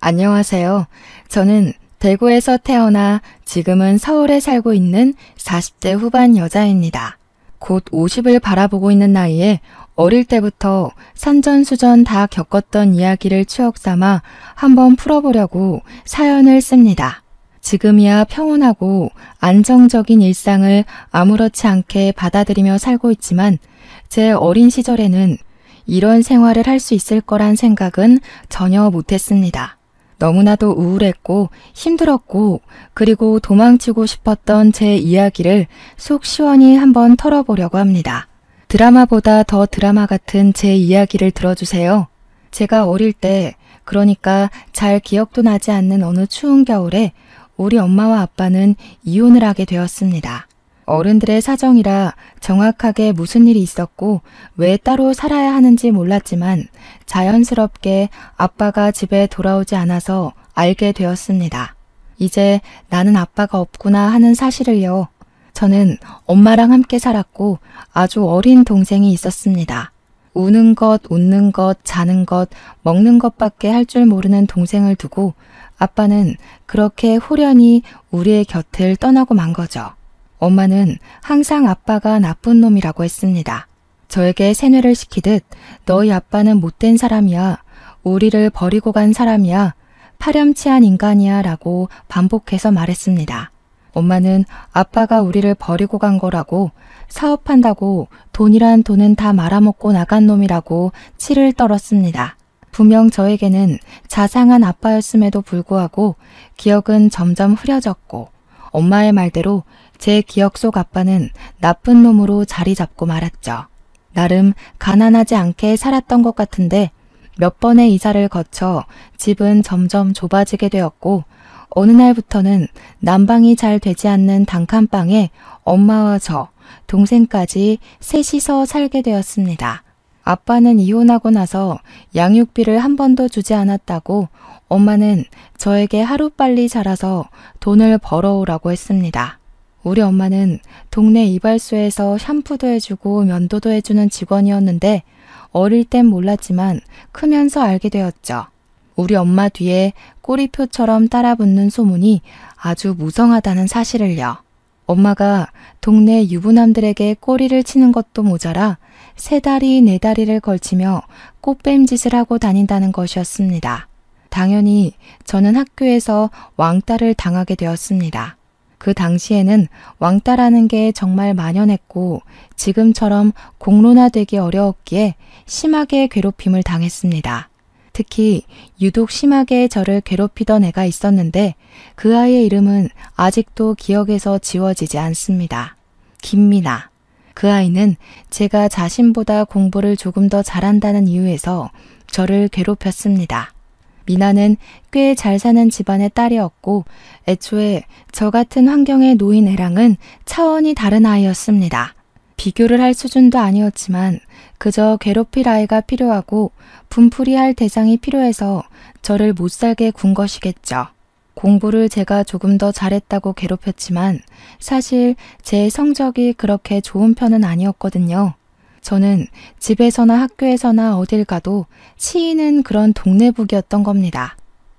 안녕하세요. 저는 대구에서 태어나 지금은 서울에 살고 있는 40대 후반 여자입니다. 곧 50을 바라보고 있는 나이에 어릴 때부터 산전수전 다 겪었던 이야기를 추억 삼아 한번 풀어보려고 사연을 씁니다. 지금이야 평온하고 안정적인 일상을 아무렇지 않게 받아들이며 살고 있지만 제 어린 시절에는 이런 생활을 할 수 있을 거란 생각은 전혀 못했습니다. 너무나도 우울했고 힘들었고 그리고 도망치고 싶었던 제 이야기를 속 시원히 한번 털어보려고 합니다. 드라마보다 더 드라마 같은 제 이야기를 들어주세요. 제가 어릴 때, 그러니까 잘 기억도 나지 않는 어느 추운 겨울에 우리 엄마와 아빠는 이혼을 하게 되었습니다. 어른들의 사정이라 정확하게 무슨 일이 있었고 왜 따로 살아야 하는지 몰랐지만 자연스럽게 아빠가 집에 돌아오지 않아서 알게 되었습니다. 이제 나는 아빠가 없구나 하는 사실을요. 저는 엄마랑 함께 살았고 아주 어린 동생이 있었습니다. 우는 것, 웃는 것, 자는 것, 먹는 것밖에 할 줄 모르는 동생을 두고 아빠는 그렇게 호련히 우리의 곁을 떠나고 만 거죠. 엄마는 항상 아빠가 나쁜 놈이라고 했습니다. 저에게 세뇌를 시키듯 너희 아빠는 못된 사람이야. 우리를 버리고 간 사람이야. 파렴치한 인간이야 라고 반복해서 말했습니다. 엄마는 아빠가 우리를 버리고 간 거라고 사업한다고 돈이란 돈은 다 말아먹고 나간 놈이라고 치를 떨었습니다. 분명 저에게는 자상한 아빠였음에도 불구하고 기억은 점점 흐려졌고 엄마의 말대로 제 기억 속 아빠는 나쁜 놈으로 자리 잡고 말았죠. 나름 가난하지 않게 살았던 것 같은데 몇 번의 이사를 거쳐 집은 점점 좁아지게 되었고 어느 날부터는 난방이 잘 되지 않는 단칸방에 엄마와 저, 동생까지 셋이서 살게 되었습니다. 아빠는 이혼하고 나서 양육비를 한 번도 주지 않았다고 엄마는 저에게 하루빨리 자라서 돈을 벌어오라고 했습니다. 우리 엄마는 동네 이발소에서 샴푸도 해주고 면도도 해주는 직원이었는데 어릴 땐 몰랐지만 크면서 알게 되었죠. 우리 엄마 뒤에 꼬리표처럼 따라붙는 소문이 아주 무성하다는 사실을요. 엄마가 동네 유부남들에게 꼬리를 치는 것도 모자라 3다리, 4다리를 걸치며 꽃뱀짓을 하고 다닌다는 것이었습니다. 당연히 저는 학교에서 왕따를 당하게 되었습니다. 그 당시에는 왕따라는 게 정말 만연했고 지금처럼 공론화되기 어려웠기에 심하게 괴롭힘을 당했습니다. 특히 유독 심하게 저를 괴롭히던 애가 있었는데 그 아이의 이름은 아직도 기억에서 지워지지 않습니다. 김미나. 그 아이는 제가 자신보다 공부를 조금 더 잘한다는 이유에서 저를 괴롭혔습니다. 미나는 꽤 잘 사는 집안의 딸이었고 애초에 저 같은 환경에 놓인 애랑은 차원이 다른 아이였습니다. 비교를 할 수준도 아니었지만 그저 괴롭힐 아이가 필요하고 분풀이할 대상이 필요해서 저를 못살게 군 것이겠죠. 공부를 제가 조금 더 잘했다고 괴롭혔지만 사실 제 성적이 그렇게 좋은 편은 아니었거든요. 저는 집에서나 학교에서나 어딜 가도 치이는 그런 동네북이었던 겁니다.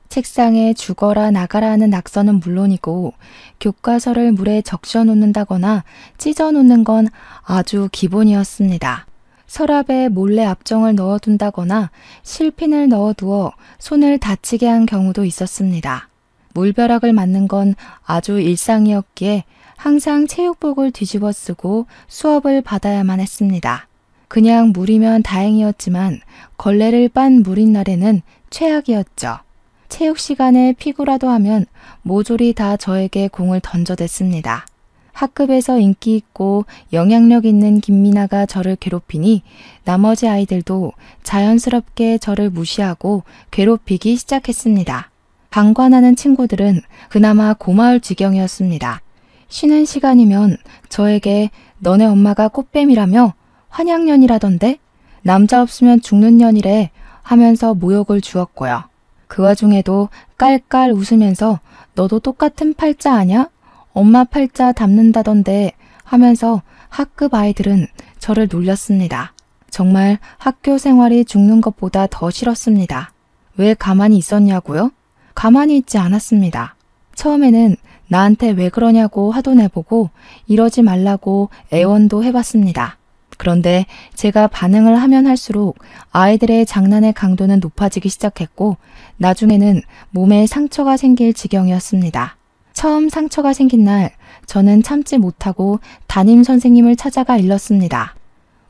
책상에 죽어라 나가라 하는 낙서는 물론이고 교과서를 물에 적셔 놓는다거나 찢어 놓는 건 아주 기본이었습니다. 서랍에 몰래 압정을 넣어둔다거나 실핀을 넣어두어 손을 다치게 한 경우도 있었습니다. 물벼락을 맞는 건 아주 일상이었기에 항상 체육복을 뒤집어 쓰고 수업을 받아야만 했습니다. 그냥 물이면 다행이었지만 걸레를 빤 물인 날에는 최악이었죠. 체육 시간에 피구라도 하면 모조리 다 저에게 공을 던져댔습니다. 학급에서 인기 있고 영향력 있는 김미나가 저를 괴롭히니 나머지 아이들도 자연스럽게 저를 무시하고 괴롭히기 시작했습니다. 방관하는 친구들은 그나마 고마울 지경이었습니다. 쉬는 시간이면 저에게 너네 엄마가 꽃뱀이라며 환양년이라던데 남자 없으면 죽는 년이래 하면서 모욕을 주었고요. 그 와중에도 깔깔 웃으면서 너도 똑같은 팔자 아냐? 엄마 팔자 닮는다던데 하면서 학급 아이들은 저를 놀렸습니다. 정말 학교 생활이 죽는 것보다 더 싫었습니다. 왜 가만히 있었냐고요? 가만히 있지 않았습니다. 처음에는 나한테 왜 그러냐고 화도 내보고 이러지 말라고 애원도 해봤습니다. 그런데 제가 반응을 하면 할수록 아이들의 장난의 강도는 높아지기 시작했고 나중에는 몸에 상처가 생길 지경이었습니다. 처음 상처가 생긴 날 저는 참지 못하고 담임 선생님을 찾아가 일렀습니다.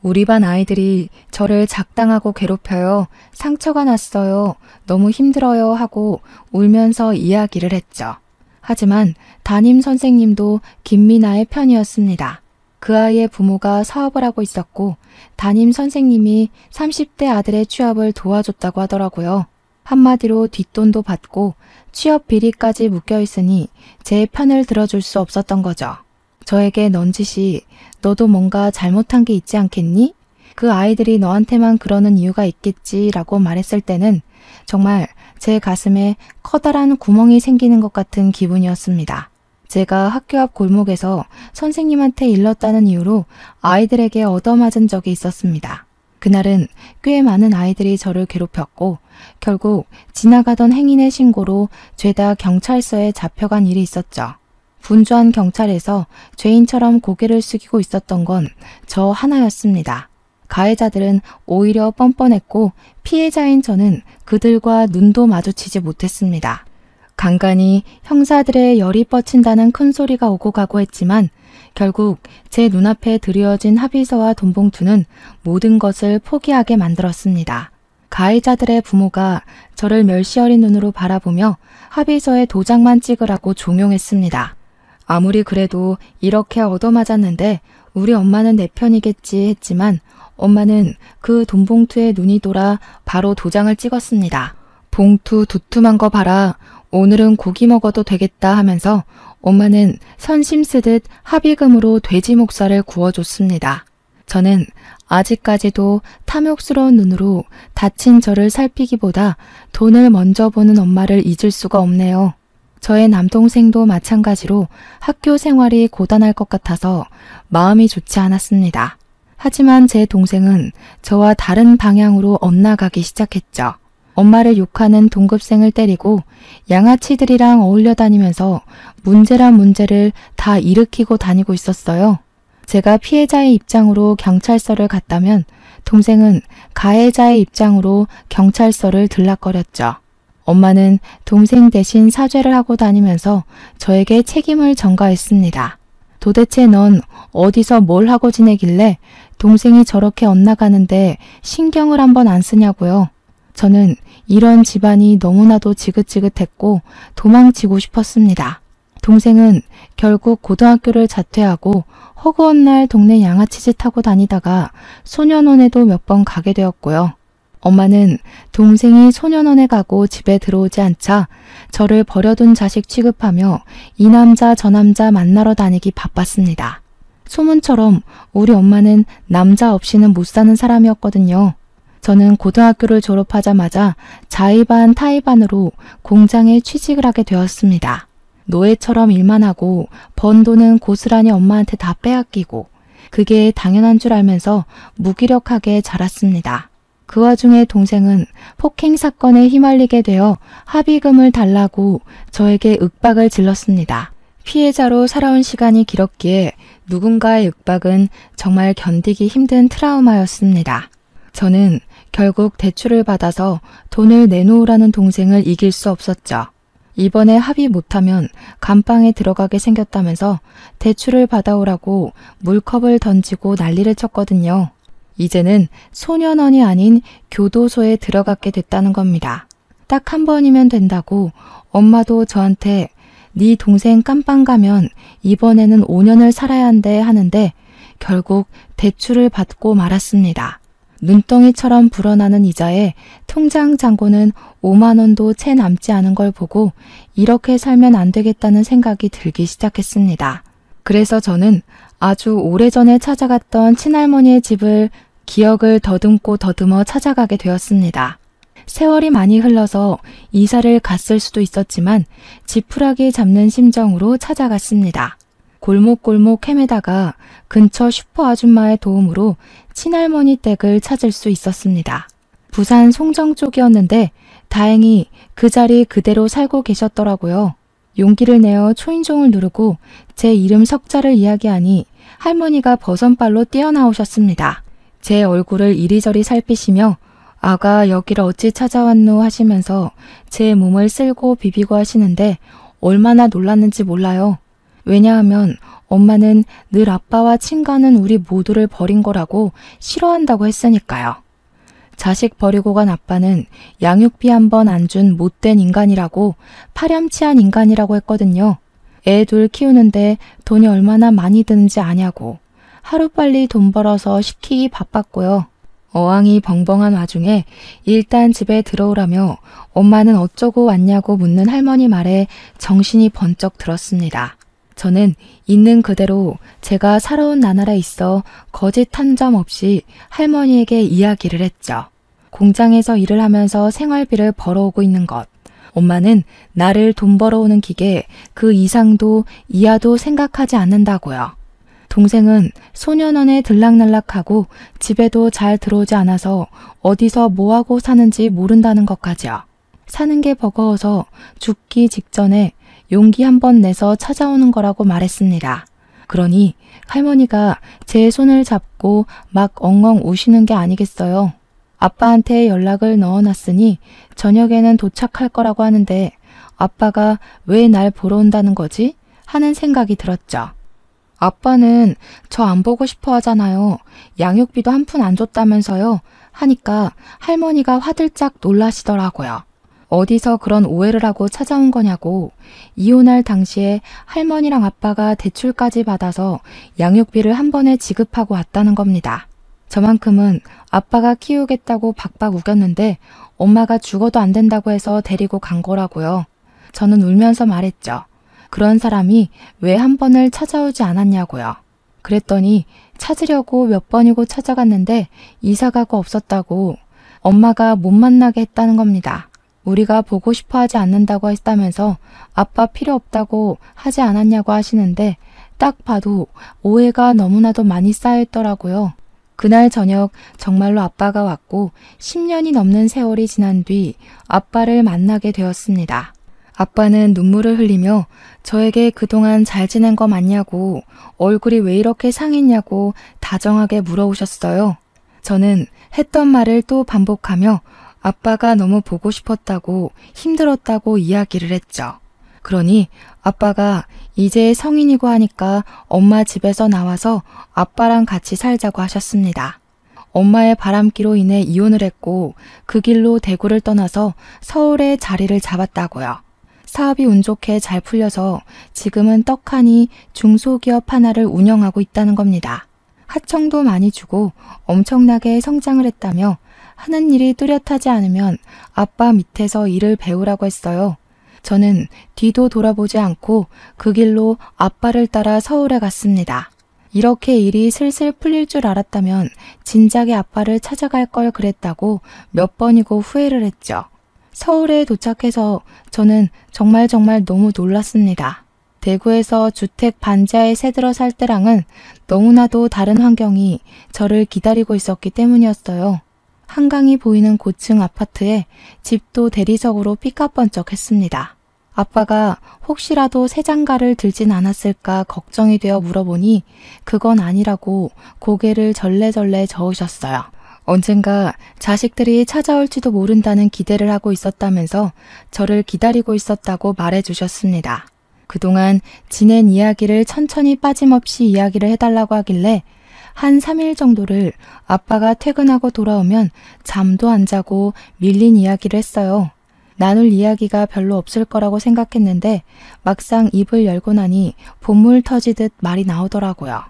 우리 반 아이들이 저를 작당하고 괴롭혀요. 상처가 났어요. 너무 힘들어요 하고 울면서 이야기를 했죠. 하지만 담임 선생님도 김미나의 편이었습니다. 그 아이의 부모가 사업을 하고 있었고 담임 선생님이 30대 아들의 취업을 도와줬다고 하더라고요. 한마디로 뒷돈도 받고 취업 비리까지 묶여 있으니 제 편을 들어줄 수 없었던 거죠. 저에게 넌지시 너도 뭔가 잘못한 게 있지 않겠니? 그 아이들이 너한테만 그러는 이유가 있겠지라고 말했을 때는 정말 제 가슴에 커다란 구멍이 생기는 것 같은 기분이었습니다. 제가 학교 앞 골목에서 선생님한테 일렀다는 이유로 아이들에게 얻어맞은 적이 있었습니다. 그날은 꽤 많은 아이들이 저를 괴롭혔고 결국 지나가던 행인의 신고로 죄다 경찰서에 잡혀간 일이 있었죠. 분주한 경찰에서 죄인처럼 고개를 숙이고 있었던 건 저 하나였습니다. 가해자들은 오히려 뻔뻔했고 피해자인 저는 그들과 눈도 마주치지 못했습니다. 간간히 형사들의 열이 뻗친다는 큰 소리가 오고 가고 했지만 결국 제 눈앞에 드리워진 합의서와 돈봉투는 모든 것을 포기하게 만들었습니다. 가해자들의 부모가 저를 멸시 어린 눈으로 바라보며 합의서에 도장만 찍으라고 종용했습니다. 아무리 그래도 이렇게 얻어맞았는데 우리 엄마는 내 편이겠지 했지만 엄마는 그 돈봉투에 눈이 돌아 바로 도장을 찍었습니다. 봉투 두툼한 거 봐라. 오늘은 고기 먹어도 되겠다 하면서 엄마는 선심 쓰듯 합의금으로 돼지 목살을 구워줬습니다. 저는 아직까지도 탐욕스러운 눈으로 다친 저를 살피기보다 돈을 먼저 보는 엄마를 잊을 수가 없네요. 저의 남동생도 마찬가지로 학교 생활이 고단할 것 같아서 마음이 좋지 않았습니다. 하지만 제 동생은 저와 다른 방향으로 엇나가기 시작했죠. 엄마를 욕하는 동급생을 때리고 양아치들이랑 어울려 다니면서 문제란 문제를 다 일으키고 다니고 있었어요. 제가 피해자의 입장으로 경찰서를 갔다면 동생은 가해자의 입장으로 경찰서를 들락거렸죠. 엄마는 동생 대신 사죄를 하고 다니면서 저에게 책임을 전가했습니다. 도대체 넌 어디서 뭘 하고 지내길래 동생이 저렇게 엇나가는데 신경을 한번 안 쓰냐고요. 저는 이런 집안이 너무나도 지긋지긋했고 도망치고 싶었습니다. 동생은 결국 고등학교를 자퇴하고 허구한 날 동네 양아치짓 하고 다니다가 소년원에도 몇 번 가게 되었고요. 엄마는 동생이 소년원에 가고 집에 들어오지 않자 저를 버려둔 자식 취급하며 이 남자 저 남자 만나러 다니기 바빴습니다. 소문처럼 우리 엄마는 남자 없이는 못 사는 사람이었거든요. 저는 고등학교를 졸업하자마자 자의반 타의반으로 공장에 취직을 하게 되었습니다. 노예처럼 일만 하고 번 돈은 고스란히 엄마한테 다 빼앗기고 그게 당연한 줄 알면서 무기력하게 자랐습니다. 그 와중에 동생은 폭행 사건에 휘말리게 되어 합의금을 달라고 저에게 윽박을 질렀습니다. 피해자로 살아온 시간이 길었기에 누군가의 윽박은 정말 견디기 힘든 트라우마였습니다. 저는 결국 대출을 받아서 돈을 내놓으라는 동생을 이길 수 없었죠. 이번에 합의 못하면 감방에 들어가게 생겼다면서 대출을 받아오라고 물컵을 던지고 난리를 쳤거든요. 이제는 소년원이 아닌 교도소에 들어가게 됐다는 겁니다. 딱 한 번이면 된다고 엄마도 저한테 네 동생 깜빵 가면 이번에는 5년을 살아야 한대 하는데 결국 대출을 받고 말았습니다. 눈덩이처럼 불어나는 이자에 통장 잔고는 5만 원도 채 남지 않은 걸 보고 이렇게 살면 안 되겠다는 생각이 들기 시작했습니다. 그래서 저는 아주 오래전에 찾아갔던 친할머니의 집을 기억을 더듬고 더듬어 찾아가게 되었습니다. 세월이 많이 흘러서 이사를 갔을 수도 있었지만 지푸라기 잡는 심정으로 찾아갔습니다. 골목골목 헤매다가 근처 슈퍼 아줌마의 도움으로 친할머니 댁을 찾을 수 있었습니다. 부산 송정 쪽이었는데 다행히 그 자리 그대로 살고 계셨더라고요. 용기를 내어 초인종을 누르고 제 이름 석자를 이야기하니 할머니가 버선발로 뛰어나오셨습니다. 제 얼굴을 이리저리 살피시며 아가 여기를 어찌 찾아왔노 하시면서 제 몸을 쓸고 비비고 하시는데 얼마나 놀랐는지 몰라요. 왜냐하면 엄마는 늘 아빠와 친가는 우리 모두를 버린 거라고 싫어한다고 했으니까요. 자식 버리고 간 아빠는 양육비 한 번 안 준 못된 인간이라고 파렴치한 인간이라고 했거든요. 애 둘 키우는데 돈이 얼마나 많이 드는지 아냐고 하루빨리 돈 벌어서 시키기 바빴고요. 어항이 벙벙한 와중에 일단 집에 들어오라며 엄마는 어쩌고 왔냐고 묻는 할머니 말에 정신이 번쩍 들었습니다. 저는 있는 그대로 제가 살아온 나날에 있어 거짓 한 점 없이 할머니에게 이야기를 했죠. 공장에서 일을 하면서 생활비를 벌어오고 있는 것. 엄마는 나를 돈 벌어오는 기계 그 이상도 이하도 생각하지 않는다고요. 동생은 소년원에 들락날락하고 집에도 잘 들어오지 않아서 어디서 뭐하고 사는지 모른다는 것까지요. 사는 게 버거워서 죽기 직전에 용기 한 번 내서 찾아오는 거라고 말했습니다. 그러니 할머니가 제 손을 잡고 막 엉엉 우시는 게 아니겠어요. 아빠한테 연락을 넣어놨으니 저녁에는 도착할 거라고 하는데 아빠가 왜 날 보러 온다는 거지? 하는 생각이 들었죠. 아빠는 저 안 보고 싶어 하잖아요. 양육비도 한 푼 안 줬다면서요. 하니까 할머니가 화들짝 놀라시더라고요. 어디서 그런 오해를 하고 찾아온 거냐고. 이혼할 당시에 할머니랑 아빠가 대출까지 받아서 양육비를 한 번에 지급하고 왔다는 겁니다. 저만큼은 아빠가 키우겠다고 박박 우겼는데 엄마가 죽어도 안 된다고 해서 데리고 간 거라고요. 저는 울면서 말했죠. 그런 사람이 왜 한 번을 찾아오지 않았냐고요. 그랬더니 찾으려고 몇 번이고 찾아갔는데 이사가가 없었다고 엄마가 못 만나게 했다는 겁니다. 우리가 보고 싶어 하지 않는다고 했다면서 아빠 필요 없다고 하지 않았냐고 하시는데 딱 봐도 오해가 너무나도 많이 쌓여있더라고요. 그날 저녁 정말로 아빠가 왔고 10년이 넘는 세월이 지난 뒤 아빠를 만나게 되었습니다. 아빠는 눈물을 흘리며 저에게 그동안 잘 지낸 거 맞냐고 얼굴이 왜 이렇게 상했냐고 다정하게 물어오셨어요. 저는 했던 말을 또 반복하며 아빠가 너무 보고 싶었다고 힘들었다고 이야기를 했죠. 그러니 아빠가 이제 성인이고 하니까 엄마 집에서 나와서 아빠랑 같이 살자고 하셨습니다. 엄마의 바람기로 인해 이혼을 했고 그 길로 대구를 떠나서 서울에 자리를 잡았다고요. 사업이 운 좋게 잘 풀려서 지금은 떡하니 중소기업 하나를 운영하고 있다는 겁니다. 하청도 많이 주고 엄청나게 성장을 했다며 하는 일이 뚜렷하지 않으면 아빠 밑에서 일을 배우라고 했어요. 저는 뒤도 돌아보지 않고 그 길로 아빠를 따라 서울에 갔습니다. 이렇게 일이 슬슬 풀릴 줄 알았다면 진작에 아빠를 찾아갈 걸 그랬다고 몇 번이고 후회를 했죠. 서울에 도착해서 저는 정말 너무 놀랐습니다. 대구에서 주택 반지하에 새들어 살 때랑은 너무나도 다른 환경이 저를 기다리고 있었기 때문이었어요. 한강이 보이는 고층 아파트에 집도 대리석으로 삐까뻔쩍했습니다. 아빠가 혹시라도 새 장가를 들진 않았을까 걱정이 되어 물어보니 그건 아니라고 고개를 절레절레 저으셨어요. 언젠가 자식들이 찾아올지도 모른다는 기대를 하고 있었다면서 저를 기다리고 있었다고 말해주셨습니다. 그동안 지낸 이야기를 천천히 빠짐없이 이야기를 해달라고 하길래 한 3일 정도를 아빠가 퇴근하고 돌아오면 잠도 안 자고 밀린 이야기를 했어요. 나눌 이야기가 별로 없을 거라고 생각했는데 막상 입을 열고 나니 본물 터지듯 말이 나오더라고요.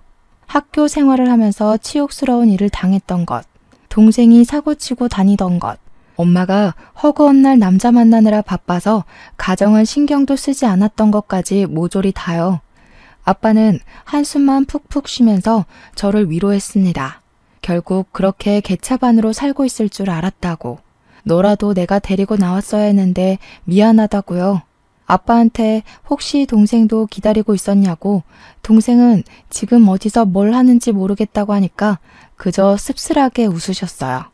학교 생활을 하면서 치욕스러운 일을 당했던 것, 동생이 사고치고 다니던 것, 엄마가 허구한 날 남자 만나느라 바빠서 가정은 신경도 쓰지 않았던 것까지 모조리 다요. 아빠는 한숨만 푹푹 쉬면서 저를 위로했습니다. 결국 그렇게 개차반으로 살고 있을 줄 알았다고. 너라도 내가 데리고 나왔어야 했는데 미안하다고요. 아빠한테 혹시 동생도 기다리고 있었냐고 동생은 지금 어디서 뭘 하는지 모르겠다고 하니까 그저 씁쓸하게 웃으셨어요.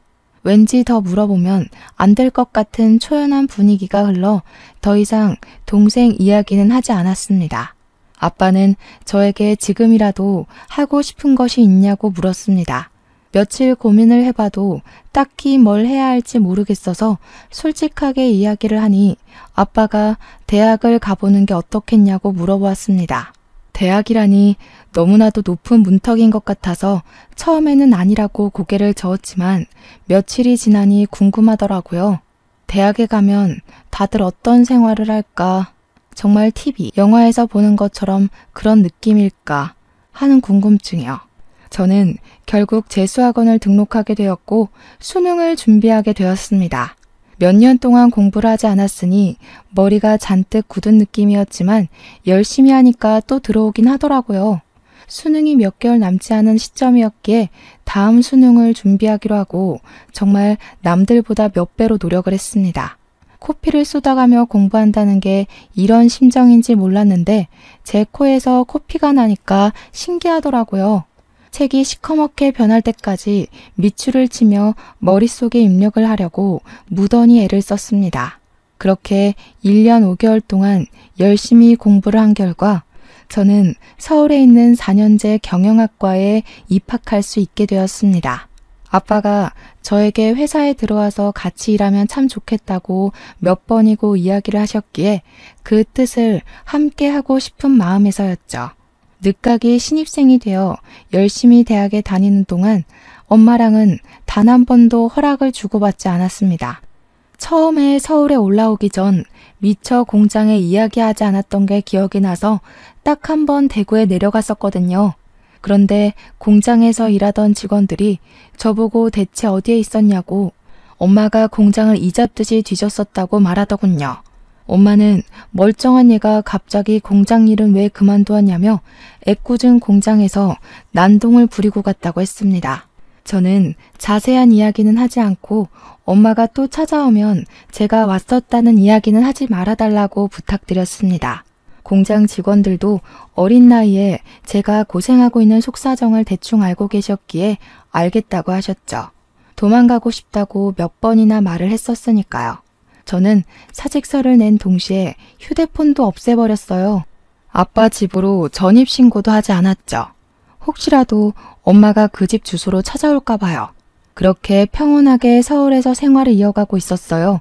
왠지 더 물어보면 안 될 것 같은 초연한 분위기가 흘러 더 이상 동생 이야기는 하지 않았습니다. 아빠는 저에게 지금이라도 하고 싶은 것이 있냐고 물었습니다. 며칠 고민을 해봐도 딱히 뭘 해야 할지 모르겠어서 솔직하게 이야기를 하니 아빠가 대학을 가보는 게 어떻겠냐고 물어보았습니다. 대학이라니 너무나도 높은 문턱인 것 같아서 처음에는 아니라고 고개를 저었지만 며칠이 지나니 궁금하더라고요. 대학에 가면 다들 어떤 생활을 할까? 정말 TV, 영화에서 보는 것처럼 그런 느낌일까? 하는 궁금증이요. 저는 결국 재수학원을 등록하게 되었고 수능을 준비하게 되었습니다. 몇 년 동안 공부를 하지 않았으니 머리가 잔뜩 굳은 느낌이었지만 열심히 하니까 또 들어오긴 하더라고요. 수능이 몇 개월 남지 않은 시점이었기에 다음 수능을 준비하기로 하고 정말 남들보다 몇 배로 노력을 했습니다. 코피를 쏟아가며 공부한다는 게 이런 심정인지 몰랐는데 제 코에서 코피가 나니까 신기하더라고요. 책이 시커멓게 변할 때까지 밑줄을 치며 머릿속에 입력을 하려고 무던히 애를 썼습니다. 그렇게 1년 5개월 동안 열심히 공부를 한 결과 저는 서울에 있는 4년제 경영학과에 입학할 수 있게 되었습니다. 아빠가 저에게 회사에 들어와서 같이 일하면 참 좋겠다고 몇 번이고 이야기를 하셨기에 그 뜻을 함께 하고 싶은 마음에서였죠. 늦가기 신입생이 되어 열심히 대학에 다니는 동안 엄마랑은 단 한 번도 허락을 주고받지 않았습니다. 처음에 서울에 올라오기 전 미처 공장에 이야기하지 않았던 게 기억이 나서 딱 한 번 대구에 내려갔었거든요. 그런데 공장에서 일하던 직원들이 저보고 대체 어디에 있었냐고 엄마가 공장을 이잡듯이 뒤졌었다고 말하더군요. 엄마는 멀쩡한 얘가 갑자기 공장 일은 왜 그만두었냐며 애꿎은 공장에서 난동을 부리고 갔다고 했습니다. 저는 자세한 이야기는 하지 않고 엄마가 또 찾아오면 제가 왔었다는 이야기는 하지 말아달라고 부탁드렸습니다. 공장 직원들도 어린 나이에 제가 고생하고 있는 속사정을 대충 알고 계셨기에 알겠다고 하셨죠. 도망가고 싶다고 몇 번이나 말을 했었으니까요. 저는 사직서를 낸 동시에 휴대폰도 없애버렸어요. 아빠 집으로 전입신고도 하지 않았죠. 혹시라도 엄마가 그 집 주소로 찾아올까 봐요. 그렇게 평온하게 서울에서 생활을 이어가고 있었어요.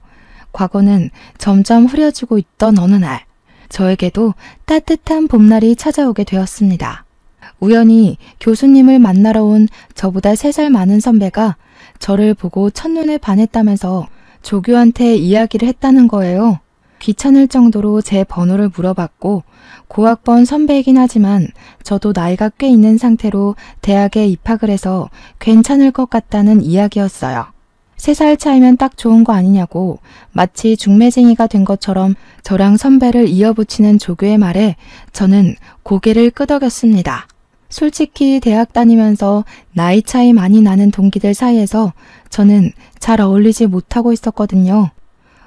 과거는 점점 흐려지고 있던 어느 날, 저에게도 따뜻한 봄날이 찾아오게 되었습니다. 우연히 교수님을 만나러 온 저보다 3살 많은 선배가 저를 보고 첫눈에 반했다면서 조교한테 이야기를 했다는 거예요. 귀찮을 정도로 제 번호를 물어봤고 고학번 선배이긴 하지만 저도 나이가 꽤 있는 상태로 대학에 입학을 해서 괜찮을 것 같다는 이야기였어요. 3살 차이면 딱 좋은 거 아니냐고 마치 중매쟁이가 된 것처럼 저랑 선배를 이어붙이는 조교의 말에 저는 고개를 끄덕였습니다. 솔직히 대학 다니면서 나이 차이 많이 나는 동기들 사이에서 저는 잘 어울리지 못하고 있었거든요.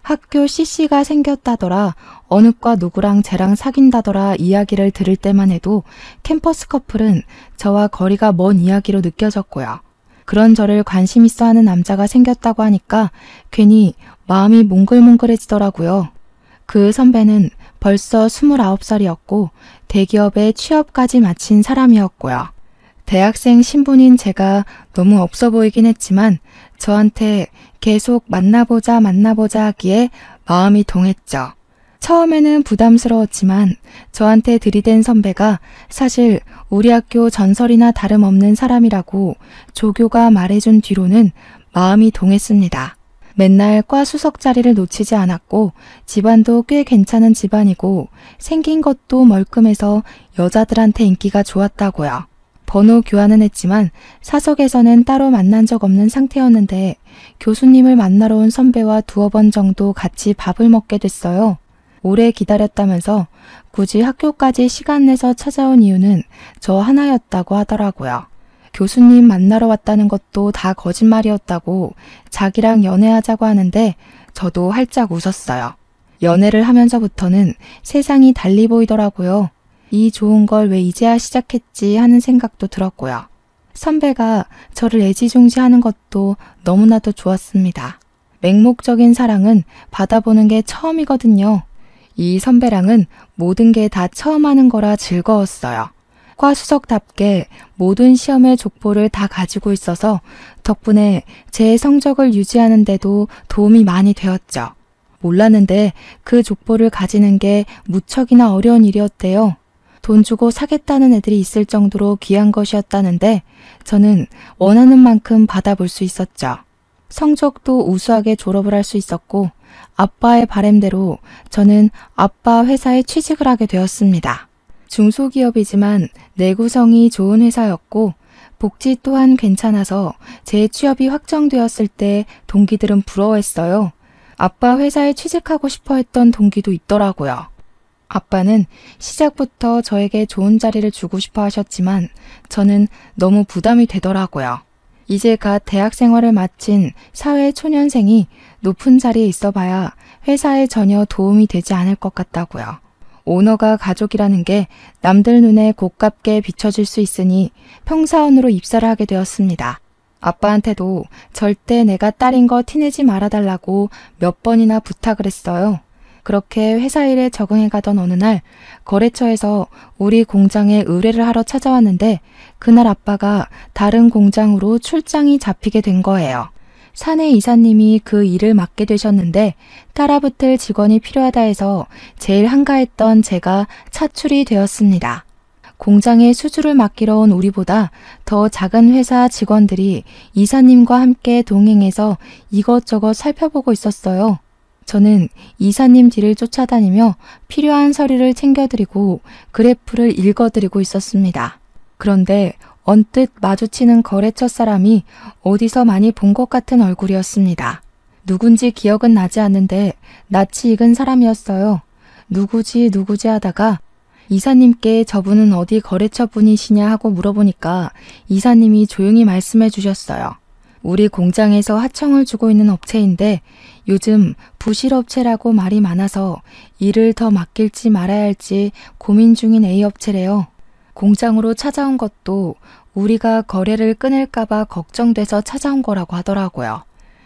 학교 CC가 생겼다더라, 어느 과 누구랑 쟤랑 사귄다더라 이야기를 들을 때만 해도 캠퍼스 커플은 저와 거리가 먼 이야기로 느껴졌고요. 그런 저를 관심 있어 하는 남자가 생겼다고 하니까 괜히 마음이 몽글몽글해지더라고요. 그 선배는 벌써 29살이었고 대기업에 취업까지 마친 사람이었고요. 대학생 신분인 제가 너무 없어 보이긴 했지만 저한테 계속 만나보자 하기에 마음이 동했죠. 처음에는 부담스러웠지만 저한테 들이댄 선배가 사실 우리 학교 전설이나 다름없는 사람이라고 조교가 말해준 뒤로는 마음이 동했습니다. 맨날 과 수석 자리를 놓치지 않았고 집안도 꽤 괜찮은 집안이고 생긴 것도 멀끔해서 여자들한테 인기가 좋았다고요. 번호 교환은 했지만 사석에서는 따로 만난 적 없는 상태였는데 교수님을 만나러 온 선배와 2번 정도 같이 밥을 먹게 됐어요. 오래 기다렸다면서 굳이 학교까지 시간 내서 찾아온 이유는 저 하나였다고 하더라고요. 교수님 만나러 왔다는 것도 다 거짓말이었다고 자기랑 연애하자고 하는데 저도 활짝 웃었어요. 연애를 하면서부터는 세상이 달리 보이더라고요. 이 좋은 걸 왜 이제야 시작했지 하는 생각도 들었고요. 선배가 저를 애지중지하는 것도 너무나도 좋았습니다. 맹목적인 사랑은 받아보는 게 처음이거든요. 이 선배랑은 모든 게 다 처음 하는 거라 즐거웠어요. 과수석답게 모든 시험의 족보를 다 가지고 있어서 덕분에 제 성적을 유지하는 데도 도움이 많이 되었죠. 몰랐는데 그 족보를 가지는 게 무척이나 어려운 일이었대요. 돈 주고 사겠다는 애들이 있을 정도로 귀한 것이었다는데 저는 원하는 만큼 받아볼 수 있었죠. 성적도 우수하게 졸업을 할 수 있었고 아빠의 바람대로 저는 아빠 회사에 취직을 하게 되었습니다. 중소기업이지만 내구성이 좋은 회사였고 복지 또한 괜찮아서 제 취업이 확정되었을 때 동기들은 부러워했어요. 아빠 회사에 취직하고 싶어 했던 동기도 있더라고요. 아빠는 시작부터 저에게 좋은 자리를 주고 싶어 하셨지만 저는 너무 부담이 되더라고요. 이제 갓 대학 생활을 마친 사회초년생이 높은 자리에 있어봐야 회사에 전혀 도움이 되지 않을 것 같다고요. 오너가 가족이라는 게 남들 눈에 고깝게 비춰질 수 있으니 평사원으로 입사를 하게 되었습니다. 아빠한테도 절대 내가 딸인 거 티내지 말아달라고 몇 번이나 부탁을 했어요. 그렇게 회사 일에 적응해 가던 어느 날 거래처에서 우리 공장에 의뢰를 하러 찾아왔는데 그날 아빠가 다른 공장으로 출장이 잡히게 된 거예요. 사내 이사님이 그 일을 맡게 되셨는데 따라붙을 직원이 필요하다 해서 제일 한가했던 제가 차출이 되었습니다. 공장에 수주를 맡기러 온 우리보다 더 작은 회사 직원들이 이사님과 함께 동행해서 이것저것 살펴보고 있었어요. 저는 이사님 뒤를 쫓아다니며 필요한 서류를 챙겨드리고 그래프를 읽어드리고 있었습니다. 그런데 언뜻 마주치는 거래처 사람이 어디서 많이 본 것 같은 얼굴이었습니다. 누군지 기억은 나지 않는데 낯이 익은 사람이었어요. 누구지 하다가 이사님께 저분은 어디 거래처 분이시냐 하고 물어보니까 이사님이 조용히 말씀해 주셨어요. 우리 공장에서 하청을 주고 있는 업체인데 요즘 부실업체라고 말이 많아서 일을 더 맡길지 말아야 할지 고민 중인 A업체래요. 공장으로 찾아온 것도 우리가 거래를 끊을까봐 걱정돼서 찾아온 거라고 하더라고요.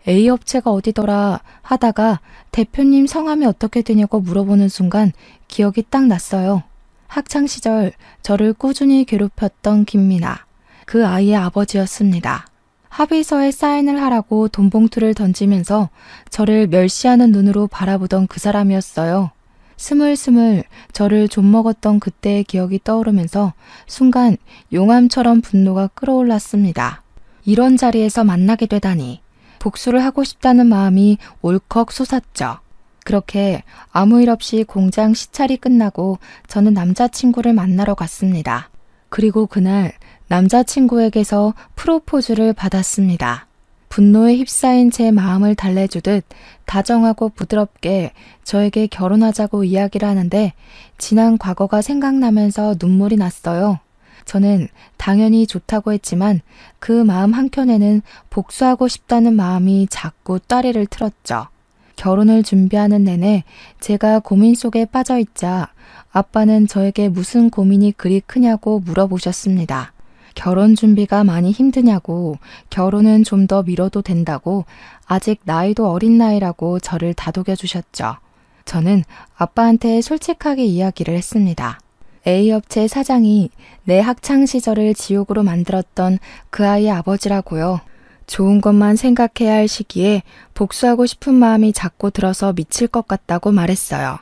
A업체가 어디더라 하다가 대표님 성함이 어떻게 되냐고 물어보는 순간 기억이 딱 났어요. 학창시절 저를 꾸준히 괴롭혔던 김미나, 그 아이의 아버지였습니다. 합의서에 사인을 하라고 돈봉투를 던지면서 저를 멸시하는 눈으로 바라보던 그 사람이었어요. 스물스물 저를 좀먹었던 그때의 기억이 떠오르면서 순간 용암처럼 분노가 끌어올랐습니다. 이런 자리에서 만나게 되다니 복수를 하고 싶다는 마음이 울컥 솟았죠. 그렇게 아무 일 없이 공장 시찰이 끝나고 저는 남자친구를 만나러 갔습니다. 그리고 그날 남자친구에게서 프로포즈를 받았습니다. 분노에 휩싸인 제 마음을 달래주듯 다정하고 부드럽게 저에게 결혼하자고 이야기를 하는데 지난 과거가 생각나면서 눈물이 났어요. 저는 당연히 좋다고 했지만 그 마음 한켠에는 복수하고 싶다는 마음이 자꾸 따리를 틀었죠. 결혼을 준비하는 내내 제가 고민 속에 빠져있자 아빠는 저에게 무슨 고민이 그리 크냐고 물어보셨습니다. 결혼 준비가 많이 힘드냐고, 결혼은 좀 더 미뤄도 된다고, 아직 나이도 어린 나이라고 저를 다독여 주셨죠. 저는 아빠한테 솔직하게 이야기를 했습니다. A업체 사장이 내 학창시절을 지옥으로 만들었던 그 아이의 아버지라고요. 좋은 것만 생각해야 할 시기에 복수하고 싶은 마음이 자꾸 들어서 미칠 것 같다고 말했어요.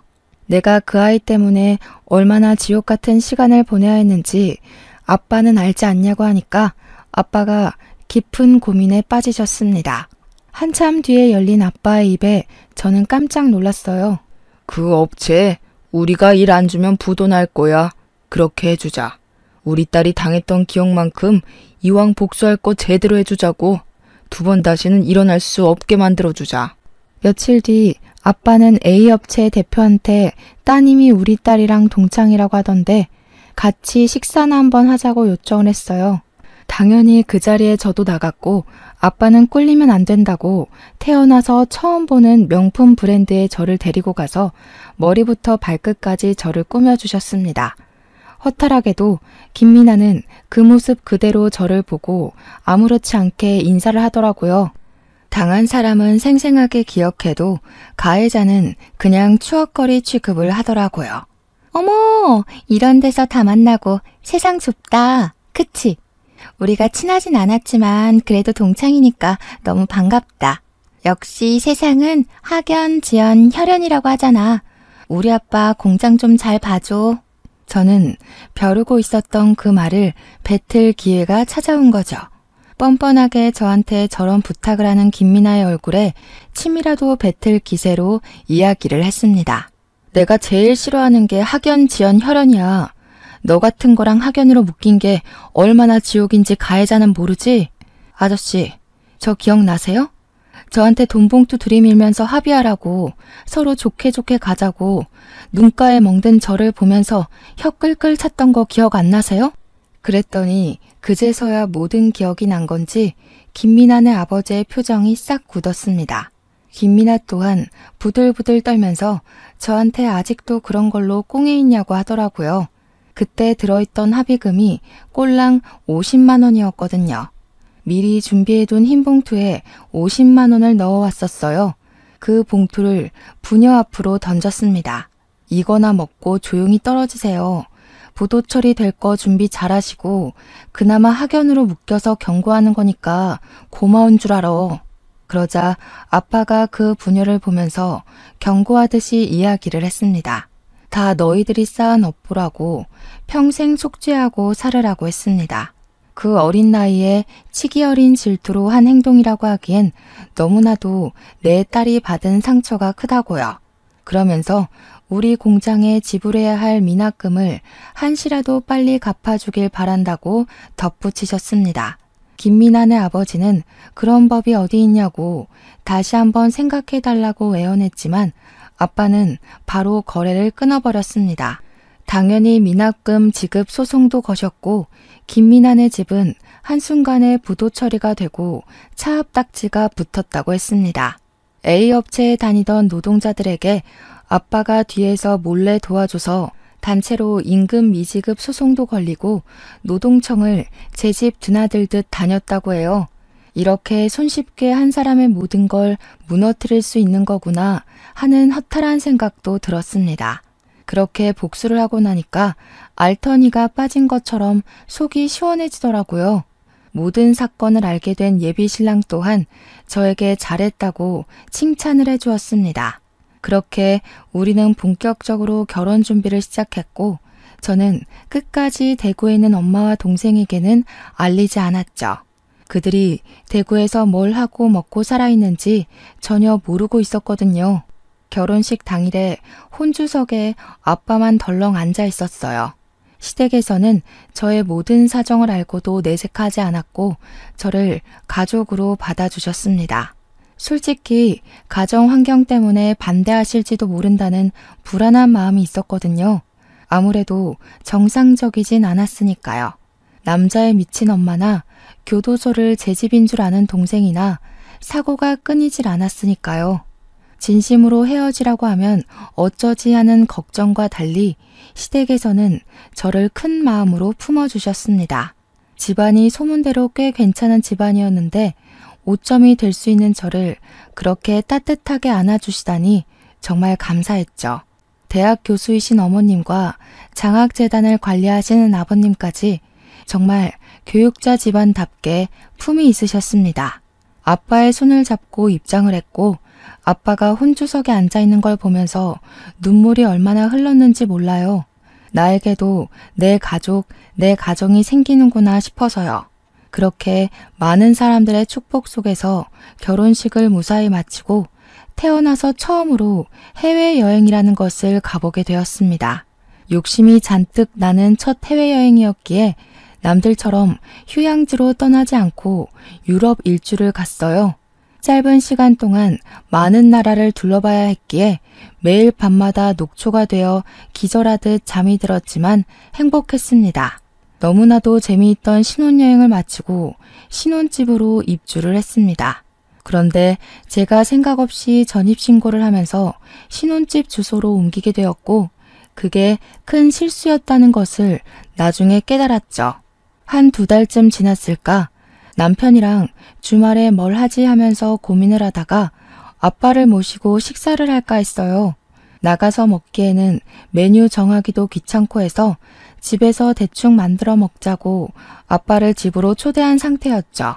내가 그 아이 때문에 얼마나 지옥 같은 시간을 보내야 했는지 아빠는 알지 않냐고 하니까 아빠가 깊은 고민에 빠지셨습니다. 한참 뒤에 열린 아빠의 입에 저는 깜짝 놀랐어요. 그 업체 우리가 일 안 주면 부도 날 거야. 그렇게 해주자. 우리 딸이 당했던 기억만큼 이왕 복수할 거 제대로 해주자고. 2번 다시는 일어날 수 없게 만들어주자. 며칠 뒤 아빠는 A업체 대표한테 따님이 우리 딸이랑 동창이라고 하던데 같이 식사나 한번 하자고 요청을 했어요. 당연히 그 자리에 저도 나갔고 아빠는 꿀리면 안 된다고 태어나서 처음 보는 명품 브랜드에 저를 데리고 가서 머리부터 발끝까지 저를 꾸며주셨습니다. 허탈하게도 김미나는 그 모습 그대로 저를 보고 아무렇지 않게 인사를 하더라고요. 당한 사람은 생생하게 기억해도 가해자는 그냥 추억거리 취급을 하더라고요. 어머, 이런 데서 다 만나고 세상 좁다. 그치? 우리가 친하진 않았지만 그래도 동창이니까 너무 반갑다. 역시 세상은 학연, 지연, 혈연이라고 하잖아. 우리 아빠 공장 좀 잘 봐줘. 저는 벼르고 있었던 그 말을 뱉을 기회가 찾아온 거죠. 뻔뻔하게 저한테 저런 부탁을 하는 김미나의 얼굴에 침이라도 뱉을 기세로 이야기를 했습니다. 내가 제일 싫어하는 게 학연, 지연, 혈연이야. 너 같은 거랑 학연으로 묶인 게 얼마나 지옥인지 가해자는 모르지? 아저씨, 저 기억나세요? 저한테 돈 봉투 들이밀면서 합의하라고 서로 좋게 가자고 눈가에 멍든 저를 보면서 혀 끌끌 찼던 거 기억 안 나세요? 그랬더니 그제서야 모든 기억이 난 건지 김미나네 아버지의 표정이 싹 굳었습니다. 김미나 또한 부들부들 떨면서 저한테 아직도 그런 걸로 꽁에 있냐고 하더라고요. 그때 들어있던 합의금이 꼴랑 50만 원이었거든요. 미리 준비해둔 흰 봉투에 50만 원을 넣어왔었어요. 그 봉투를 부녀 앞으로 던졌습니다. 이거나 먹고 조용히 떨어지세요. 부도 처리될 거 준비 잘하시고 그나마 학연으로 묶여서 경고하는 거니까 고마운 줄 알아. 그러자 아빠가 그 부녀를 보면서 경고하듯이 이야기를 했습니다. 다 너희들이 쌓은 업보라고 평생 속죄하고 살으라고 했습니다. 그 어린 나이에 치기 어린 질투로 한 행동이라고 하기엔 너무나도 내 딸이 받은 상처가 크다고요. 그러면서 우리 공장에 지불해야 할 미납금을 한시라도 빨리 갚아주길 바란다고 덧붙이셨습니다. 김미나네 아버지는 그런 법이 어디 있냐고 다시 한번 생각해달라고 애원했지만 아빠는 바로 거래를 끊어버렸습니다. 당연히 미납금 지급 소송도 거셨고 김미나네 집은 한순간에 부도 처리가 되고 차압딱지가 붙었다고 했습니다. A업체에 다니던 노동자들에게 아빠가 뒤에서 몰래 도와줘서 단체로 임금 미지급 소송도 걸리고 노동청을 제 집 드나들듯 다녔다고 해요. 이렇게 손쉽게 한 사람의 모든 걸 무너뜨릴 수 있는 거구나 하는 허탈한 생각도 들었습니다. 그렇게 복수를 하고 나니까 알터니가 빠진 것처럼 속이 시원해지더라고요. 모든 사건을 알게 된 예비신랑 또한 저에게 잘했다고 칭찬을 해주었습니다. 그렇게 우리는 본격적으로 결혼 준비를 시작했고 저는 끝까지 대구에 있는 엄마와 동생에게는 알리지 않았죠. 그들이 대구에서 뭘 하고 먹고 살아있는지 전혀 모르고 있었거든요. 결혼식 당일에 혼주석에 아빠만 덜렁 앉아 있었어요. 시댁에서는 저의 모든 사정을 알고도 내색하지 않았고 저를 가족으로 받아주셨습니다. 솔직히 가정 환경 때문에 반대하실지도 모른다는 불안한 마음이 있었거든요. 아무래도 정상적이진 않았으니까요. 남자에 미친 엄마나 교도소를 제 집인 줄 아는 동생이나 사고가 끊이질 않았으니까요. 진심으로 헤어지라고 하면 어쩌지 하는 걱정과 달리 시댁에서는 저를 큰 마음으로 품어주셨습니다. 집안이 소문대로 꽤 괜찮은 집안이었는데 오점이 될 수 있는 저를 그렇게 따뜻하게 안아주시다니 정말 감사했죠. 대학 교수이신 어머님과 장학재단을 관리하시는 아버님까지 정말 교육자 집안답게 품이 있으셨습니다. 아빠의 손을 잡고 입장을 했고 아빠가 혼주석에 앉아있는 걸 보면서 눈물이 얼마나 흘렀는지 몰라요. 나에게도 내 가족, 내 가정이 생기는구나 싶어서요. 그렇게 많은 사람들의 축복 속에서 결혼식을 무사히 마치고 태어나서 처음으로 해외여행이라는 것을 가보게 되었습니다. 욕심이 잔뜩 나는 첫 해외여행이었기에 남들처럼 휴양지로 떠나지 않고 유럽 일주를 갔어요. 짧은 시간 동안 많은 나라를 둘러봐야 했기에 매일 밤마다 녹초가 되어 기절하듯 잠이 들었지만 행복했습니다. 너무나도 재미있던 신혼여행을 마치고 신혼집으로 입주를 했습니다. 그런데 제가 생각 없이 전입신고를 하면서 신혼집 주소로 옮기게 되었고 그게 큰 실수였다는 것을 나중에 깨달았죠. 한 2달쯤 지났을까 남편이랑 주말에 뭘 하지 하면서 고민을 하다가 아빠를 모시고 식사를 할까 했어요. 나가서 먹기에는 메뉴 정하기도 귀찮고 해서 집에서 대충 만들어 먹자고 아빠를 집으로 초대한 상태였죠.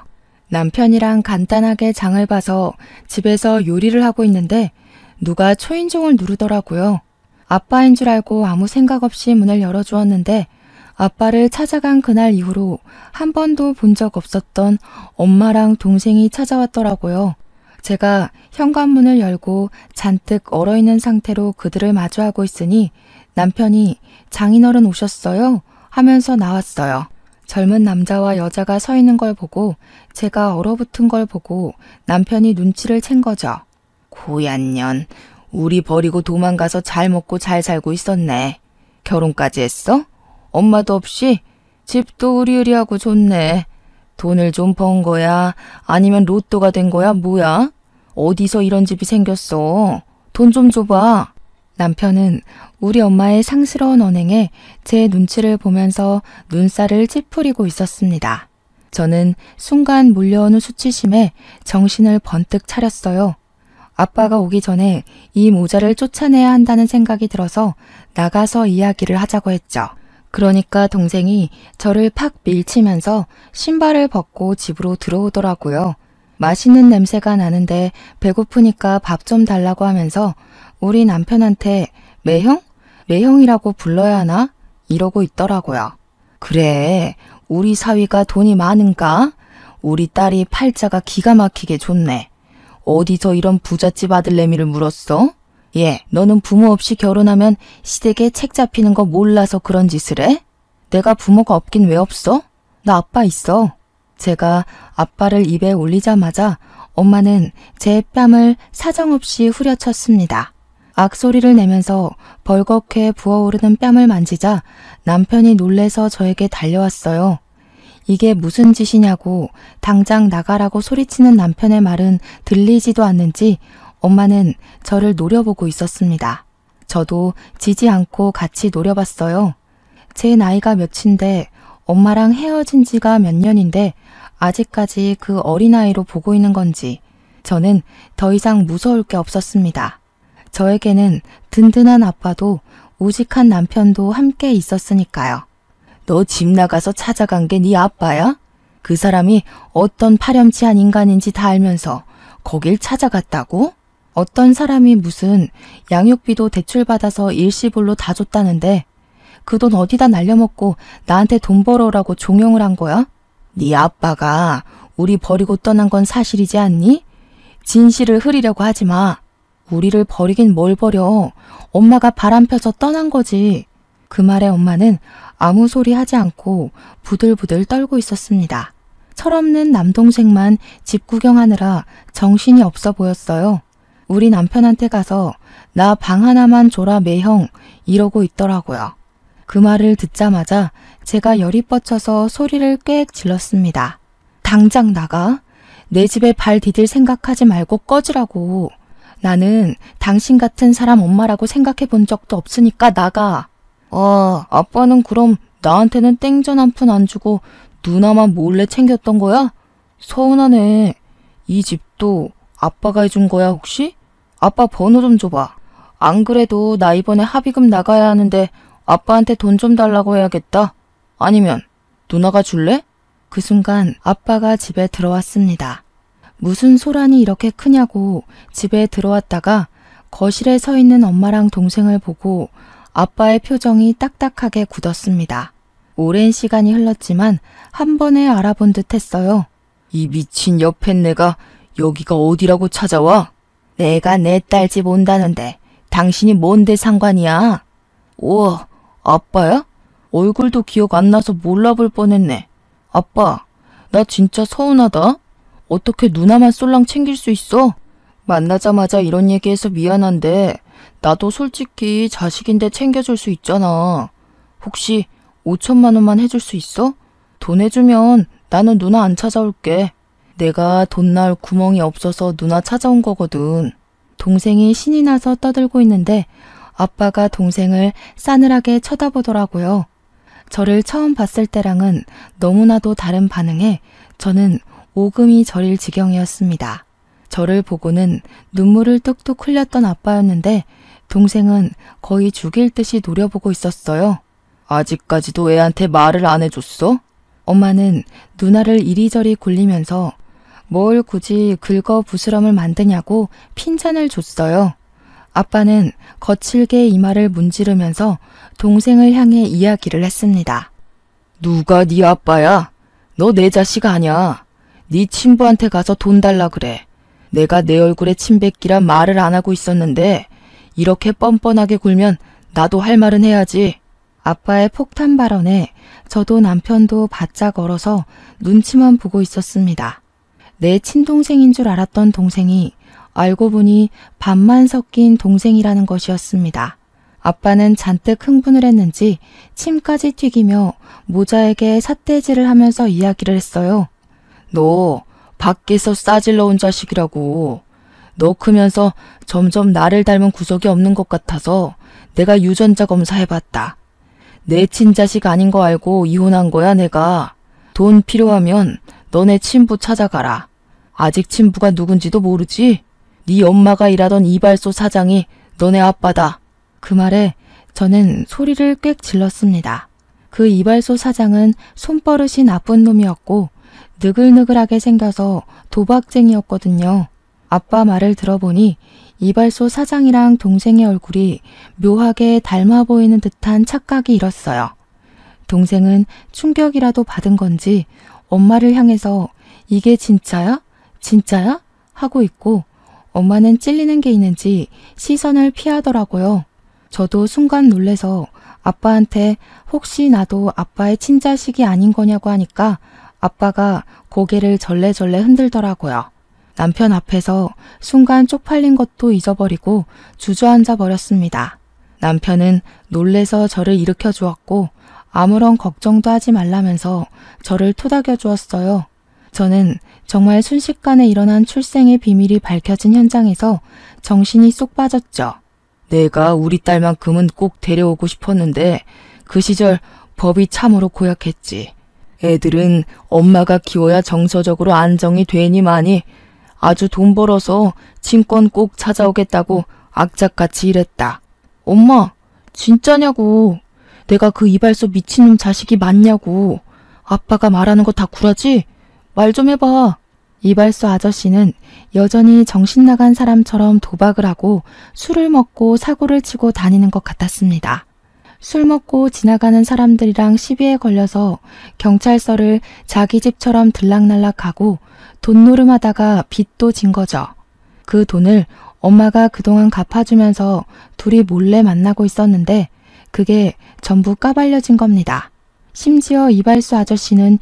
남편이랑 간단하게 장을 봐서 집에서 요리를 하고 있는데 누가 초인종을 누르더라고요. 아빠인 줄 알고 아무 생각 없이 문을 열어주었는데 아빠를 찾아간 그날 이후로 한 번도 본 적 없었던 엄마랑 동생이 찾아왔더라고요. 제가 현관문을 열고 잔뜩 얼어있는 상태로 그들을 마주하고 있으니 남편이 장인어른 오셨어요? 하면서 나왔어요. 젊은 남자와 여자가 서 있는 걸 보고 제가 얼어붙은 걸 보고 남편이 눈치를 챈 거죠. 고얀 년, 우리 버리고 도망가서 잘 먹고 잘 살고 있었네. 결혼까지 했어? 엄마도 없이? 집도 으리으리하고 좋네. 돈을 좀 번 거야? 아니면 로또가 된 거야? 뭐야? 어디서 이런 집이 생겼어? 돈 좀 줘봐. 남편은 우리 엄마의 상스러운 언행에 제 눈치를 보면서 눈살을 찌푸리고 있었습니다. 저는 순간 몰려오는 수치심에 정신을 번뜩 차렸어요. 아빠가 오기 전에 이 모자를 쫓아내야 한다는 생각이 들어서 나가서 이야기를 하자고 했죠. 그러니까 동생이 저를 팍 밀치면서 신발을 벗고 집으로 들어오더라고요. 맛있는 냄새가 나는데 배고프니까 밥 좀 달라고 하면서 우리 남편한테 매형? 매형이라고 불러야 하나? 이러고 있더라고요. 그래, 우리 사위가 돈이 많은가? 우리 딸이 팔자가 기가 막히게 좋네. 어디서 이런 부잣집 아들내미를 물었어? 얘, 너는 부모 없이 결혼하면 시댁에 책 잡히는 거 몰라서 그런 짓을 해? 내가 부모가 없긴 왜 없어? 나 아빠 있어. 제가 아빠를 입에 올리자마자 엄마는 제 뺨을 사정없이 후려쳤습니다. 악소리를 내면서 벌겋게 부어오르는 뺨을 만지자 남편이 놀래서 저에게 달려왔어요. 이게 무슨 짓이냐고 당장 나가라고 소리치는 남편의 말은 들리지도 않는지 엄마는 저를 노려보고 있었습니다. 저도 지지 않고 같이 노려봤어요. 제 나이가 몇인데 엄마랑 헤어진 지가 몇 년인데 아직까지 그 어린아이로 보고 있는 건지 저는 더 이상 무서울 게 없었습니다. 저에게는 든든한 아빠도 우직한 남편도 함께 있었으니까요. 너 집 나가서 찾아간 게 네 아빠야? 그 사람이 어떤 파렴치한 인간인지 다 알면서 거길 찾아갔다고? 어떤 사람이 무슨 양육비도 대출받아서 일시불로 다 줬다는데 그 돈 어디다 날려먹고 나한테 돈 벌어오라고 종용을 한 거야? 네 아빠가 우리 버리고 떠난 건 사실이지 않니? 진실을 흐리려고 하지 마. 우리를 버리긴 뭘 버려. 엄마가 바람 펴서 떠난 거지. 그 말에 엄마는 아무 소리 하지 않고 부들부들 떨고 있었습니다. 철없는 남동생만 집 구경하느라 정신이 없어 보였어요. 우리 남편한테 가서 나 방 하나만 줘라 매형 이러고 있더라고요. 그 말을 듣자마자 제가 열이 뻗쳐서 소리를 꽥 질렀습니다. 당장 나가. 내 집에 발 디딜 생각하지 말고 꺼지라고. 나는 당신 같은 사람 엄마라고 생각해 본 적도 없으니까 나가. 아빠는 그럼 나한테는 땡전 한 푼 안 주고 누나만 몰래 챙겼던 거야? 서운하네. 이 집도 아빠가 해준 거야 혹시? 아빠 번호 좀 줘봐. 안 그래도 나 이번에 합의금 나가야 하는데 아빠한테 돈 좀 달라고 해야겠다. 아니면 누나가 줄래? 그 순간 아빠가 집에 들어왔습니다. 무슨 소란이 이렇게 크냐고 집에 들어왔다가 거실에 서 있는 엄마랑 동생을 보고 아빠의 표정이 딱딱하게 굳었습니다. 오랜 시간이 흘렀지만 한 번에 알아본 듯 했어요. 이 미친 옆팬네가 여기가 어디라고 찾아와? 내가 내 딸 집 온다는데 당신이 뭔데 상관이야? 우와, 아빠야? 얼굴도 기억 안 나서 몰라볼 뻔했네. 아빠, 나 진짜 서운하다. 어떻게 누나만 쏠랑 챙길 수 있어? 만나자마자 이런 얘기해서 미안한데 나도 솔직히 자식인데 챙겨줄 수 있잖아. 혹시 5천만 원만 해줄 수 있어? 돈 해주면 나는 누나 안 찾아올게. 내가 돈 날 구멍이 없어서 누나 찾아온 거거든. 동생이 신이 나서 떠들고 있는데 아빠가 동생을 싸늘하게 쳐다보더라고요. 저를 처음 봤을 때랑은 너무나도 다른 반응에 저는 오금이 저릴 지경이었습니다. 저를 보고는 눈물을 뚝뚝 흘렸던 아빠였는데 동생은 거의 죽일 듯이 노려보고 있었어요. 아직까지도 애한테 말을 안 해줬어? 엄마는 누나를 이리저리 굴리면서 뭘 굳이 긁어 부스럼을 만드냐고 핀잔을 줬어요. 아빠는 거칠게 이마를 문지르면서 동생을 향해 이야기를 했습니다. 누가 네 아빠야? 너 내 자식 아냐? 네 친부한테 가서 돈 달라 그래. 내가 내 얼굴에 침 뱉기란 말을 안 하고 있었는데 이렇게 뻔뻔하게 굴면 나도 할 말은 해야지. 아빠의 폭탄 발언에 저도 남편도 바짝 얼어서 눈치만 보고 있었습니다. 내 친동생인 줄 알았던 동생이 알고 보니 반만 섞인 동생이라는 것이었습니다. 아빠는 잔뜩 흥분을 했는지 침까지 튀기며 모자에게 삿대질을 하면서 이야기를 했어요. 너 밖에서 싸질러 온 자식이라고. 너 크면서 점점 나를 닮은 구석이 없는 것 같아서 내가 유전자 검사해봤다. 내 친자식 아닌 거 알고 이혼한 거야 내가. 돈 필요하면 너네 친부 찾아가라. 아직 친부가 누군지도 모르지? 네 엄마가 일하던 이발소 사장이 너네 아빠다. 그 말에 저는 소리를 꽥 질렀습니다. 그 이발소 사장은 손버릇이 나쁜 놈이었고 느글느글하게 생겨서 도박쟁이였거든요. 아빠 말을 들어보니 이발소 사장이랑 동생의 얼굴이 묘하게 닮아 보이는 듯한 착각이 일었어요. 동생은 충격이라도 받은 건지 엄마를 향해서 이게 진짜야? 진짜야? 하고 있고 엄마는 찔리는 게 있는지 시선을 피하더라고요. 저도 순간 놀래서 아빠한테 혹시 나도 아빠의 친자식이 아닌 거냐고 하니까 아빠가 고개를 절레절레 흔들더라고요. 남편 앞에서 순간 쪽팔린 것도 잊어버리고 주저앉아 버렸습니다. 남편은 놀래서 저를 일으켜 주었고 아무런 걱정도 하지 말라면서 저를 토닥여 주었어요. 저는 정말 순식간에 일어난 출생의 비밀이 밝혀진 현장에서 정신이 쏙 빠졌죠. 내가 우리 딸만큼은 꼭 데려오고 싶었는데 그 시절 법이 참으로 고약했지. 애들은 엄마가 키워야 정서적으로 안정이 되니마니 아주 돈 벌어서 친권 꼭 찾아오겠다고 악착같이 일했다. 엄마, 진짜냐고. 내가 그 이발소 미친놈 자식이 맞냐고. 아빠가 말하는 거 다 구라지? 말 좀 해봐. 이발소 아저씨는 여전히 정신 나간 사람처럼 도박을 하고 술을 먹고 사고를 치고 다니는 것 같았습니다. 술 먹고 지나가는 사람들이랑 시비에 걸려서 경찰서를 자기 집처럼 들락날락하고 돈 노름하다가 빚도 진 거죠. 그 돈을 엄마가 그동안 갚아주면서 둘이 몰래 만나고 있었는데 그게 전부 까발려진 겁니다. 심지어 이발소 아저씨는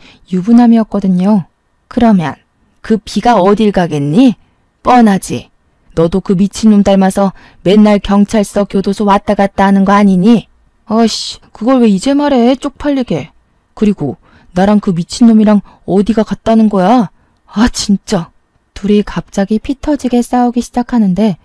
유부남이었거든요. 그러면 그 비가 어딜 가겠니? 뻔하지. 너도 그 미친놈 닮아서 맨날 경찰서 교도소 왔다 갔다 하는 거 아니니? 아이씨, 그걸 왜 이제 말해, 쪽팔리게. 그리고 나랑 그 미친놈이랑 어디가 갔다는 거야? 아, 진짜. 둘이 갑자기 피 터지게 싸우기 시작하는데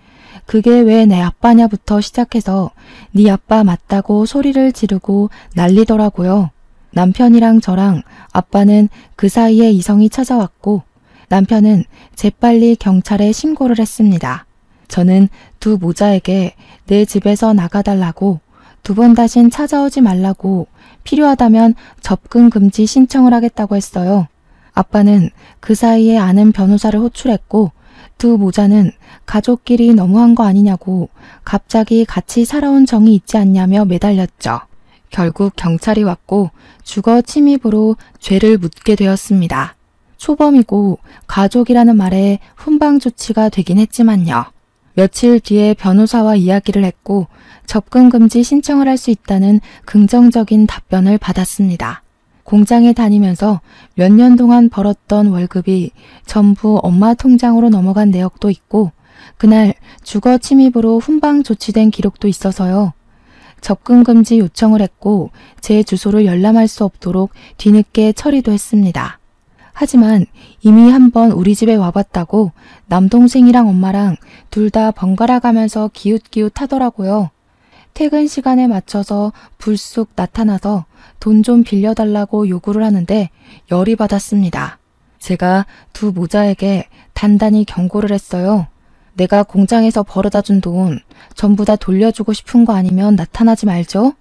그게 왜 내 아빠냐부터 시작해서 네 아빠 맞다고 소리를 지르고 난리더라고요. 남편이랑 저랑 아빠는 그 사이에 이성이 찾아왔고 남편은 재빨리 경찰에 신고를 했습니다. 저는 두 모자에게 내 집에서 나가달라고 2번 다신 찾아오지 말라고 필요하다면 접근 금지 신청을 하겠다고 했어요. 아빠는 그 사이에 아는 변호사를 호출했고 두 모자는 가족끼리 너무한 거 아니냐고 갑자기 같이 살아온 정이 있지 않냐며 매달렸죠. 결국 경찰이 왔고 주거 침입으로 죄를 묻게 되었습니다. 초범이고 가족이라는 말에 훈방 조치가 되긴 했지만요. 며칠 뒤에 변호사와 이야기를 했고 접근 금지 신청을 할 수 있다는 긍정적인 답변을 받았습니다. 공장에 다니면서 몇 년 동안 벌었던 월급이 전부 엄마 통장으로 넘어간 내역도 있고 그날 주거 침입으로 훈방 조치된 기록도 있어서요. 접근 금지 요청을 했고 제 주소를 열람할 수 없도록 뒤늦게 처리도 했습니다. 하지만 이미 한번 우리 집에 와봤다고 남동생이랑 엄마랑 둘 다 번갈아 가면서 기웃기웃 하더라고요. 퇴근 시간에 맞춰서 불쑥 나타나서 돈 좀 빌려달라고 요구를 하는데 열이 받았습니다. 제가 두 모자에게 단단히 경고를 했어요. 내가 공장에서 벌어다 준 돈 전부 다 돌려주고 싶은 거 아니면 나타나지 말죠.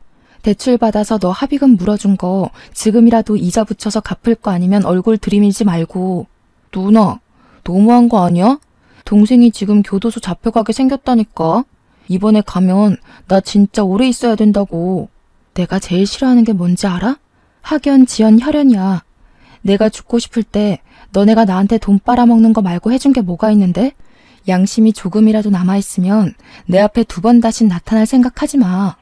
대출 받아서 너 합의금 물어준 거 지금이라도 이자 붙여서 갚을 거 아니면 얼굴 들이밀지 말고. 누나, 너무한 거 아니야? 동생이 지금 교도소 잡혀가게 생겼다니까. 이번에 가면 나 진짜 오래 있어야 된다고. 내가 제일 싫어하는 게 뭔지 알아? 학연, 지연, 혈연이야. 내가 죽고 싶을 때 너네가 나한테 돈 빨아먹는 거 말고 해준 게 뭐가 있는데? 양심이 조금이라도 남아있으면 내 앞에 두 번 다신 나타날 생각하지 마.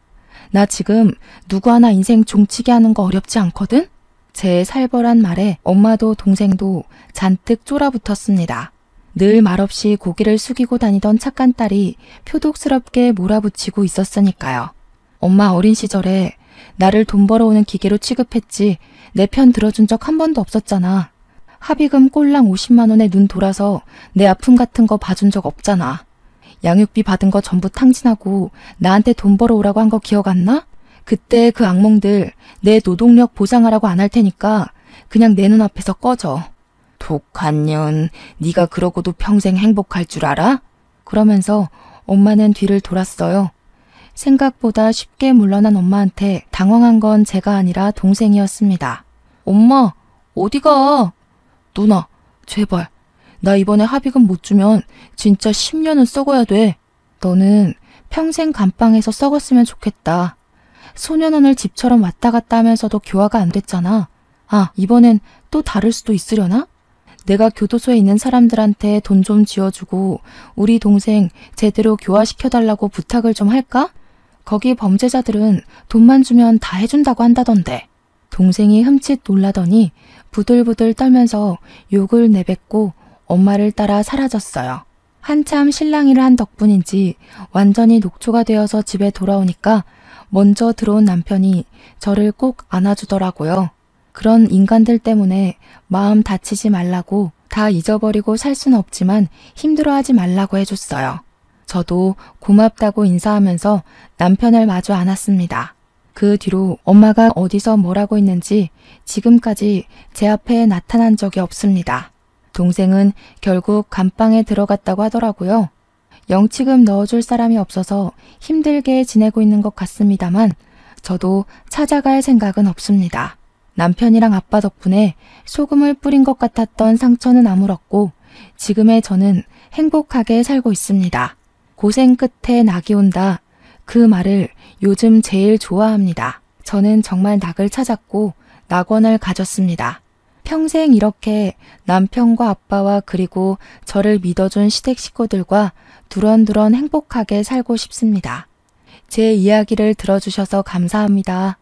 나 지금 누구 하나 인생 종치게 하는 거 어렵지 않거든? 제 살벌한 말에 엄마도 동생도 잔뜩 쫄아붙었습니다. 늘 말없이 고개를 숙이고 다니던 착한 딸이 표독스럽게 몰아붙이고 있었으니까요. 엄마 어린 시절에 나를 돈 벌어오는 기계로 취급했지 내 편 들어준 적 한 번도 없었잖아. 합의금 꼴랑 50만 원에 눈 돌아서 내 아픔 같은 거 봐준 적 없잖아. 양육비 받은 거 전부 탕진하고 나한테 돈 벌어오라고 한 거 기억 안 나? 그때 그 악몽들 내 노동력 보상하라고 안 할 테니까 그냥 내 눈앞에서 꺼져. 독한 년, 네가 그러고도 평생 행복할 줄 알아? 그러면서 엄마는 뒤를 돌았어요. 생각보다 쉽게 물러난 엄마한테 당황한 건 제가 아니라 동생이었습니다. 엄마, 어디가? 누나, 제발. 나 이번에 합의금 못 주면 진짜 10년은 썩어야 돼. 너는 평생 감방에서 썩었으면 좋겠다. 소년원을 집처럼 왔다 갔다 하면서도 교화가 안 됐잖아. 아, 이번엔 또 다를 수도 있으려나? 내가 교도소에 있는 사람들한테 돈 좀 쥐어주고 우리 동생 제대로 교화시켜달라고 부탁을 좀 할까? 거기 범죄자들은 돈만 주면 다 해준다고 한다던데. 동생이 흠칫 놀라더니 부들부들 떨면서 욕을 내뱉고 엄마를 따라 사라졌어요. 한참 실랑이를 한 덕분인지 완전히 녹초가 되어서 집에 돌아오니까 먼저 들어온 남편이 저를 꼭 안아주더라고요. 그런 인간들 때문에 마음 다치지 말라고, 다 잊어버리고 살 수는 없지만 힘들어하지 말라고 해줬어요. 저도 고맙다고 인사하면서 남편을 마주 안았습니다. 그 뒤로 엄마가 어디서 뭐라고 있는지 지금까지 제 앞에 나타난 적이 없습니다. 동생은 결국 감방에 들어갔다고 하더라고요. 영치금 넣어줄 사람이 없어서 힘들게 지내고 있는 것 같습니다만 저도 찾아갈 생각은 없습니다. 남편이랑 아빠 덕분에 소금을 뿌린 것 같았던 상처는 아물었고 지금의 저는 행복하게 살고 있습니다. 고생 끝에 낙이 온다. 그 말을 요즘 제일 좋아합니다. 저는 정말 낙을 찾았고 낙원을 가졌습니다. 평생 이렇게 남편과 아빠와 그리고 저를 믿어준 시댁 식구들과 두런두런 행복하게 살고 싶습니다. 제 이야기를 들어주셔서 감사합니다.